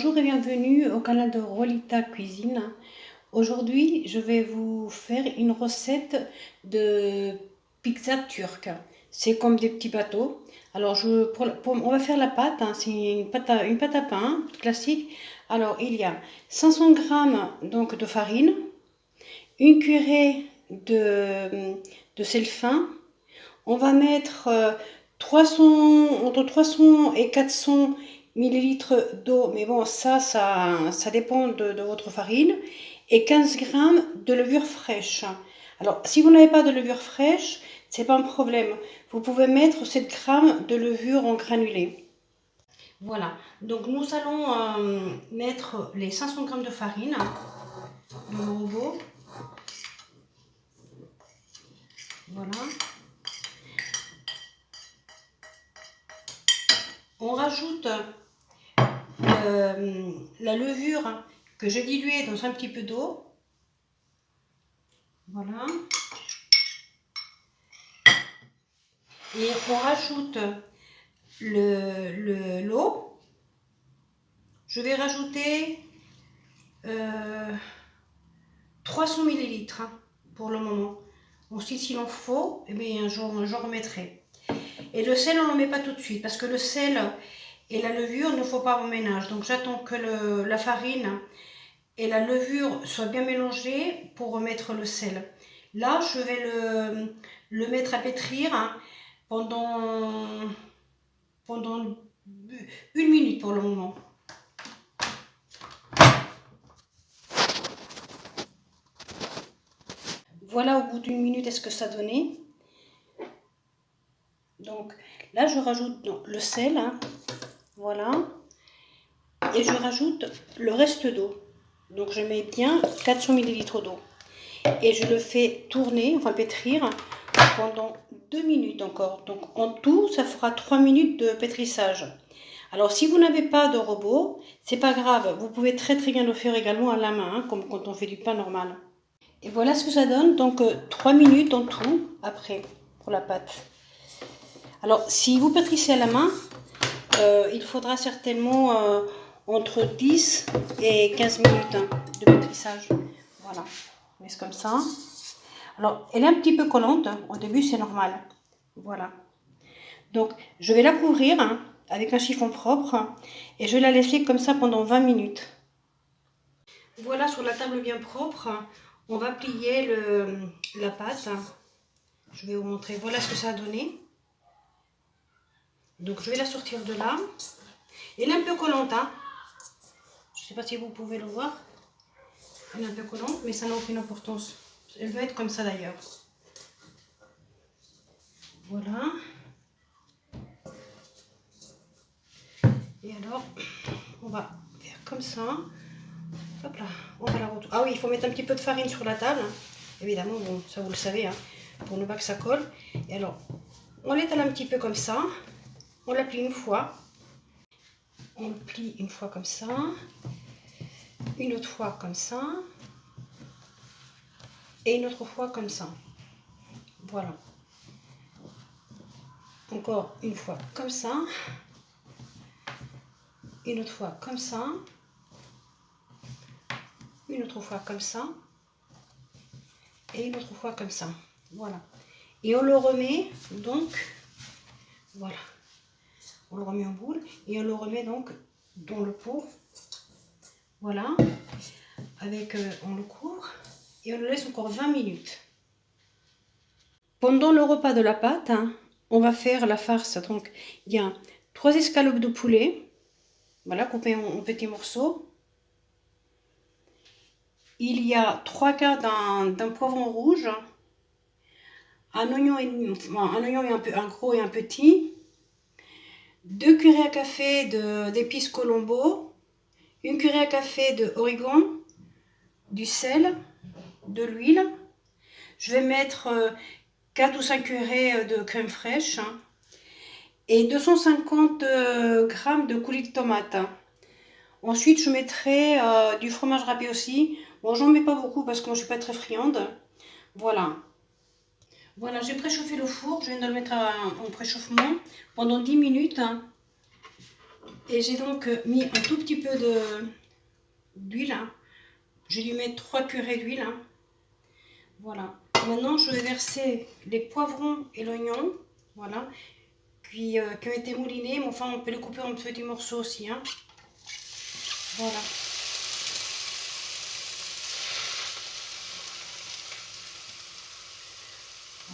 Bonjour et bienvenue au canal de Rolita Cuisine. Aujourd'hui, je vais vous faire une recette de pizza turque. C'est comme des petits bateaux. Alors, on va faire la pâte, hein, c'est une pâte à pain classique. Alors, il y a 500 g donc, de farine, une cuillerée de sel fin. On va mettre entre 300 et 400 millilitres d'eau, mais bon, ça dépend de votre farine, et 15 g de levure fraîche. Alors, si vous n'avez pas de levure fraîche, c'est pas un problème. Vous pouvez mettre 7 g de levure en granulé. Voilà, donc nous allons mettre les 500 g de farine dans le robot. Voilà. On rajoute la levure que j'ai diluée dans un petit peu d'eau. Voilà. Et on rajoute l'eau. Je vais rajouter 300 millilitres pour le moment. Ensuite, s'il en faut, eh bien, j'en remettrai. Et le sel, on ne le met pas tout de suite parce que le sel et la levure ne faut pas au ménage. Donc j'attends que la farine et la levure soient bien mélangées pour remettre le sel. Là, je vais le mettre à pétrir pendant 1 minute pour le moment. Voilà au bout d'1 minute est-ce que ça donnait. Donc là, je rajoute le sel, voilà, et je rajoute le reste d'eau. Donc je mets bien 400 millilitres d'eau et je le fais tourner, enfin pétrir pendant 2 minutes encore. Donc en tout, ça fera 3 minutes de pétrissage. Alors si vous n'avez pas de robot, c'est pas grave, vous pouvez très bien le faire également à la main, comme quand on fait du pain normal. Et voilà ce que ça donne, donc 3 minutes en tout après pour la pâte. Alors si vous pétrissez à la main, il faudra certainement entre 10 et 15 minutes de pétrissage. Voilà, on met comme ça. Alors elle est un petit peu collante, au début c'est normal. Voilà. Donc je vais la couvrir avec un chiffon propre et je vais la laisser comme ça pendant 20 minutes. Voilà, sur la table bien propre, on va plier la pâte. Je vais vous montrer, voilà ce que ça a donné. Donc je vais la sortir de là. Elle est un peu collante, je ne sais pas si vous pouvez le voir. Elle est un peu collante, mais ça n'a aucune importance. Elle va être comme ça d'ailleurs. Voilà. Et alors, on va faire comme ça. Hop là, on va la retourner. Ah oui, il faut mettre un petit peu de farine sur la table. Évidemment, bon, ça vous le savez, pour ne pas que ça colle. Et alors, on l'étale un petit peu comme ça. On la plie une fois. On le plie une fois comme ça. Une autre fois comme ça. Et une autre fois comme ça. Voilà. Encore une fois comme ça. Une autre fois comme ça. Une autre fois comme ça. Et une autre fois comme ça. Voilà. Et on le remet donc, voilà. On le remet en boule et on le remet donc dans le pot. Voilà. Avec, on le couvre et on le laisse encore 20 minutes. Pendant le repas de la pâte, on va faire la farce. Donc, il y a 3 escalopes de poulet, voilà, coupées en petits morceaux. Il y a 3 quarts d'un poivron rouge, un oignon un gros et un petit, 2 cuillerées à café d'épices Colombo, 1 cuillerée à café d'origan, du sel, de l'huile. Je vais mettre 4 ou 5 cuillerées de crème fraîche et 250 g de coulis de tomate. Ensuite, je mettrai du fromage râpé aussi. Bon, j'en mets pas beaucoup parce que moi je suis pas très friande. Voilà. Voilà, j'ai préchauffé le four. Je viens de le mettre en préchauffement pendant 10 minutes. Et j'ai donc mis un tout petit peu d'huile. Je vais lui mettre 3 cuillerées d'huile. Voilà. Maintenant, je vais verser les poivrons et l'oignon. Voilà. Qui ont été moulinés. Mais enfin, on peut les couper en petits morceaux aussi. Hein. Voilà.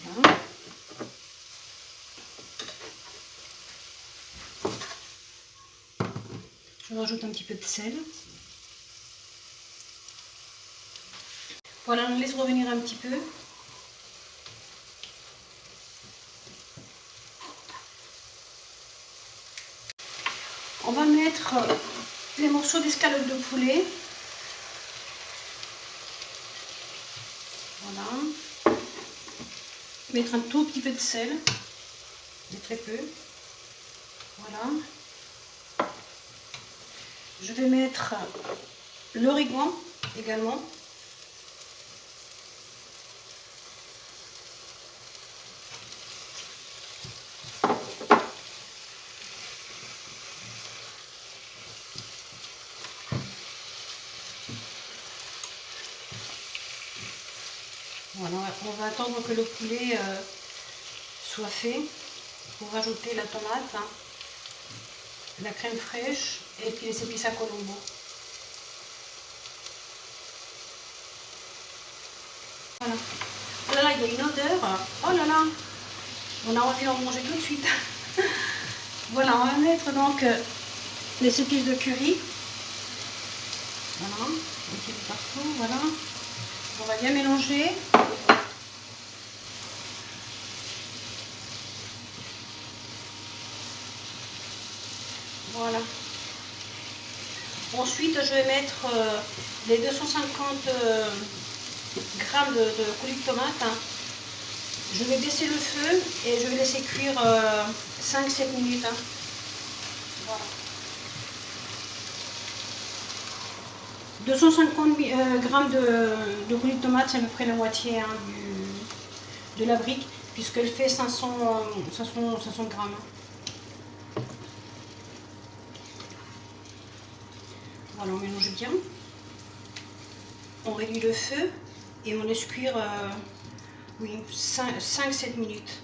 Voilà. Je rajoute un petit peu de sel. Voilà, on laisse revenir un petit peu. On va mettre les morceaux d'escalope de poulet. Voilà. Mettre un tout petit peu de sel. Mais très peu. Voilà. Je vais mettre l'origan également. Voilà, on va attendre que le poulet soit fait pour rajouter la tomate, hein, la crème fraîche et puis les épices à Colombo. Voilà. Oh là là, il y a une odeur. Oh là là, on a envie d'en manger tout de suite. Voilà, on va mettre donc les épices de curry. Voilà, un petit peu partout, voilà. On va bien mélanger. Voilà. Ensuite, je vais mettre les 250 grammes de coulis de tomate. Hein. Je vais baisser le feu et je vais laisser cuire 5-7 minutes. Hein. Voilà. 250 grammes de coulis de tomate, c'est à peu près la moitié hein, de la brique, puisqu'elle fait 500 grammes. Voilà, on mélange bien. On réduit le feu et on laisse cuire oui, 5-7 minutes.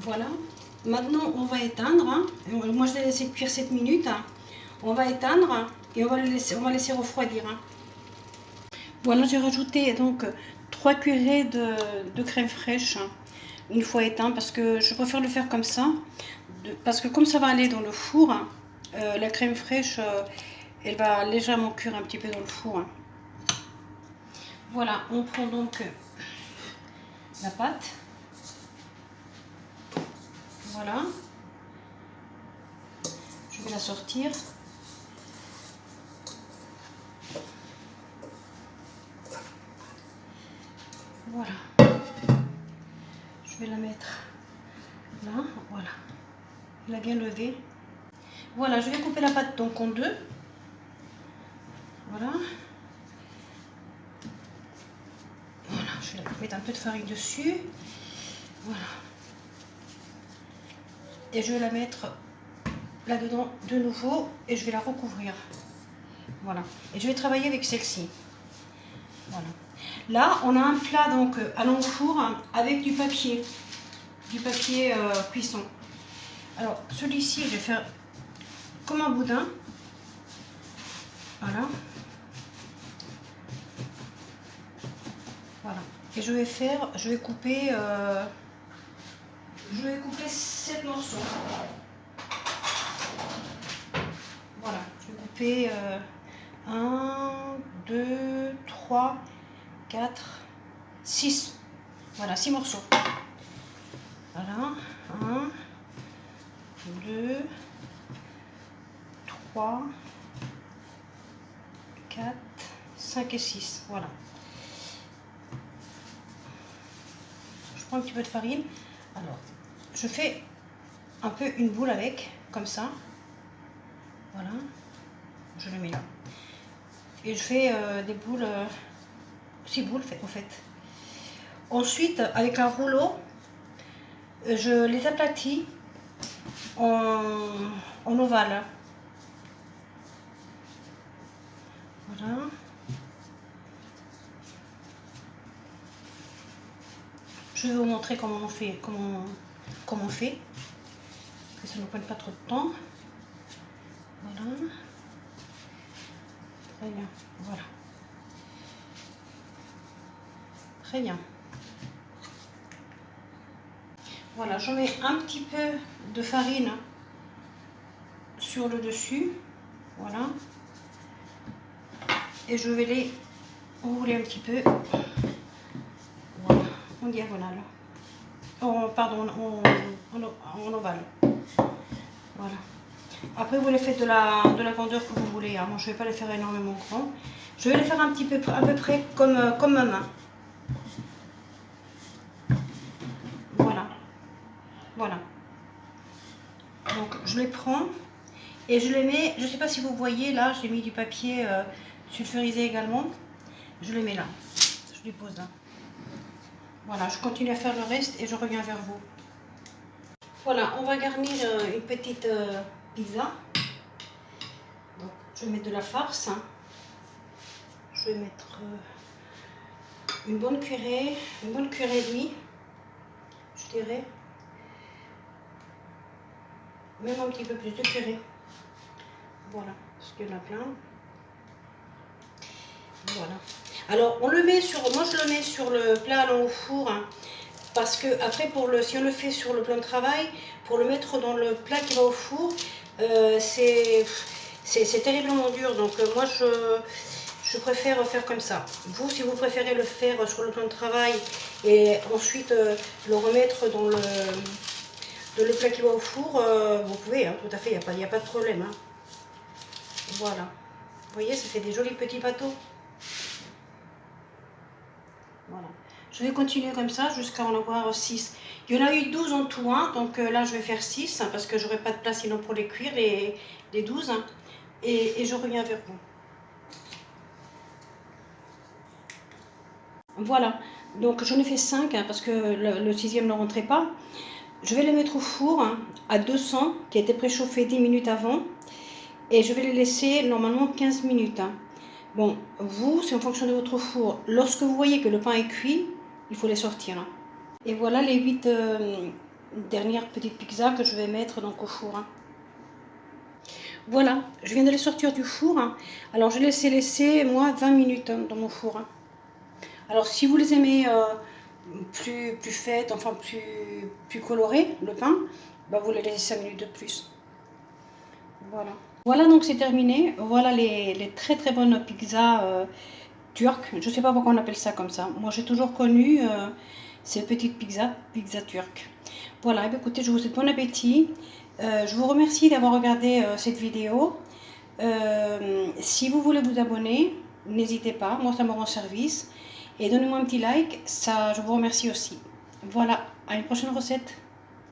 Voilà. Maintenant, on va éteindre. Hein. Moi, je l'ai laissé cuire 7 minutes. Hein. On va éteindre et on va laisser refroidir. Hein. Voilà, j'ai rajouté donc 3 cuillerées de crème fraîche hein, une fois éteint parce que je préfère le faire comme ça. Parce que comme ça va aller dans le four, hein, la crème fraîche, elle va légèrement cuire un petit peu dans le four. Hein. Voilà, on prend donc la pâte. Voilà. Je vais la sortir. Voilà. Je vais la mettre là. Voilà. Elle a bien levé. Voilà, je vais couper la pâte donc en deux. Voilà. Voilà, je vais mettre un peu de farine dessus. Voilà. Et je vais la mettre là-dedans de nouveau et je vais la recouvrir. Voilà. Et je vais travailler avec celle-ci. Voilà. Là, on a un plat donc à long four avec du papier cuisson. Alors, celui-ci, je vais faire comme un boudin. Voilà. Voilà. Et je vais couper 7 morceaux. Voilà. Je vais couper 1, 2, 3, 4, 6. Voilà, 6 morceaux. Voilà. 1, 2, 3, 4, 5 et 6. Voilà. Je prends un petit peu de farine. Alors, je fais un peu une boule avec, comme ça. Voilà. Je le mets là. Et je fais des boules, 6 boules en fait. Ensuite, avec un rouleau, je les aplatis en ovale. Voilà. Je vais vous montrer comment on fait, comment on fait, que ça ne prenne pas trop de temps. Voilà. Très bien. Voilà. Très bien. Voilà, je mets un petit peu de farine sur le dessus. Voilà. Et je vais les rouler un petit peu. Voilà, en diagonale. Pardon, en ovale. Voilà. Après, vous les faites de la grandeur que vous voulez. Hein. Moi, je ne vais pas les faire énormément grand. Je vais les faire un petit peu, à peu près comme ma main. Voilà. Voilà. Donc, je les prends et je les mets. Je ne sais pas si vous voyez, là, j'ai mis du papier sulfurisé également. Je les mets là. Je les pose là. Voilà, je continue à faire le reste et je reviens vers vous. Voilà, on va garnir une petite pizza. Donc, je vais mettre de la farce. Hein. Je vais mettre une bonne cuillerée et demie, je dirais. Même un petit peu plus de purée. Voilà, parce qu'il y en a plein. Voilà. Alors, on le met sur, moi je le mets sur le plat allant au four, hein, parce que après, si on le fait sur le plan de travail, pour le mettre dans le plat qui va au four, c'est terriblement dur. Donc, moi je préfère faire comme ça. Vous, si vous préférez le faire sur le plan de travail et ensuite le remettre dans le plat qui va au four, vous pouvez, hein, tout à fait, il n'y a pas de problème. Hein. Voilà. Vous voyez, ça fait des jolis petits bateaux. Voilà. Je vais continuer comme ça jusqu'à en avoir 6. Il y en a eu 12 en tout, hein, donc là je vais faire 6 hein, parce que j'aurai pas de place sinon pour les cuire, les 12. Hein, et je reviens vers vous. Voilà, donc j'en ai fait 5 hein, parce que le 6e ne rentrait pas. Je vais les mettre au four hein, à 200 qui a été préchauffé 10 minutes avant. Et je vais les laisser normalement 15 minutes. Hein. Bon, vous, c'est en fonction de votre four. Lorsque vous voyez que le pain est cuit, il faut les sortir. Hein. Et voilà les 8 dernières petites pizzas que je vais mettre donc au four. Hein. Voilà, je viens de les sortir du four. Hein. Alors je les ai laissées, moi, 20 minutes hein, dans mon four. Hein. Alors si vous les aimez plus faites, enfin plus colorées, le pain, bah, vous les laissez 5 minutes de plus. Voilà. Voilà, donc c'est terminé. Voilà les très très bonnes pizzas turques. Je ne sais pas pourquoi on appelle ça comme ça. Moi j'ai toujours connu ces petites pizzas turques. Voilà, et bien, écoutez, je vous souhaite bon appétit. Je vous remercie d'avoir regardé cette vidéo. Si vous voulez vous abonner, n'hésitez pas, moi ça me rend service. Et donnez-moi un petit like, ça je vous remercie aussi. Voilà, à une prochaine recette.